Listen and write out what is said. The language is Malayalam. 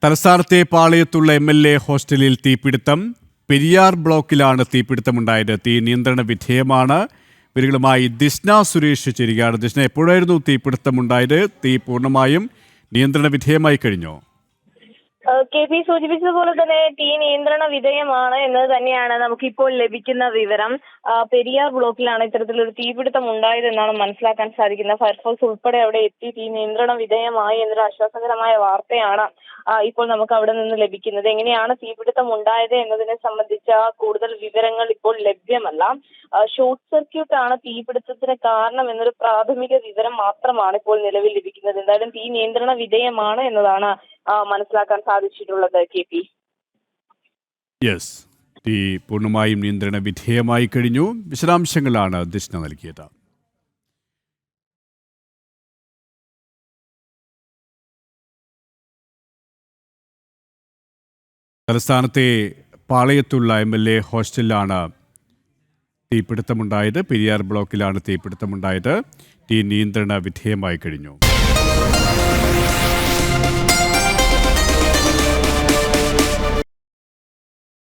തലസ്ഥാനത്തെ പാളയത്തുള്ള MLA ഹോസ്റ്റലിൽ തീപിടുത്തം. പെരിയാർ ബ്ലോക്കിലാണ് തീപിടുത്തമുണ്ടായത്. തീ നിയന്ത്രണ വിധേയമാണ്. ഇവരുമായി ദിസ്ന സുരേഷ് ചേരുകയാണ്. ദിസ്ന, എപ്പോഴായിരുന്നു തീപിടുത്തമുണ്ടായത്? തീ പൂർണ്ണമായും നിയന്ത്രണ വിധേയമായി കഴിഞ്ഞോ? KP സൂചിപ്പിച്ചതുപോലെ തന്നെ തീ നിയന്ത്രണ വിധേയമാണ് എന്നത് തന്നെയാണ് നമുക്കിപ്പോൾ ലഭിക്കുന്ന വിവരം. പെരിയാർ ബ്ലോക്കിലാണ് ഇത്തരത്തിലൊരു തീപിടുത്തം ഉണ്ടായതെന്നാണ് മനസ്സിലാക്കാൻ സാധിക്കുന്നത്. ഫയർഫോഴ്സ് ഉൾപ്പെടെ അവിടെ എത്തി തീ നിയന്ത്രണ വിധേയമായി എന്നൊരു ആശ്വാസകരമായ വാർത്തയാണ് ഇപ്പോൾ നമുക്ക് അവിടെ നിന്ന് ലഭിക്കുന്നത്. എങ്ങനെയാണ് തീപിടുത്തം ഉണ്ടായത് എന്നതിനെ സംബന്ധിച്ച കൂടുതൽ വിവരങ്ങൾ ഇപ്പോൾ ലഭ്യമല്ല. ഷോർട്ട് സർക്യൂട്ട് ആണ് തീപിടുത്തത്തിന് കാരണം എന്നൊരു പ്രാഥമിക വിവരം മാത്രമാണ് ഇപ്പോൾ നിലവിൽ ലഭിക്കുന്നത്. എന്തായാലും തീ നിയന്ത്രണ വിധേയമാണ് എന്നതാണ് മനസ്സിലാക്കാൻ സാധിച്ചിട്ടുള്ളത്. KP യെസ്, തീ പൂർണ്ണമായും നിയന്ത്രണ വിധേയമായി കഴിഞ്ഞു. വിശദാംശങ്ങളാണ് ദിസ്ന നൽകിയത്. തലസ്ഥാനത്തെ പാളയത്തുള്ള MLA ഹോസ്റ്റലിലാണ് തീപിടുത്തമുണ്ടായത്. പെരിയാർ ബ്ലോക്കിലാണ് തീപിടുത്തമുണ്ടായത്. തീ നിയന്ത്രണ വിധേയമായി കഴിഞ്ഞു.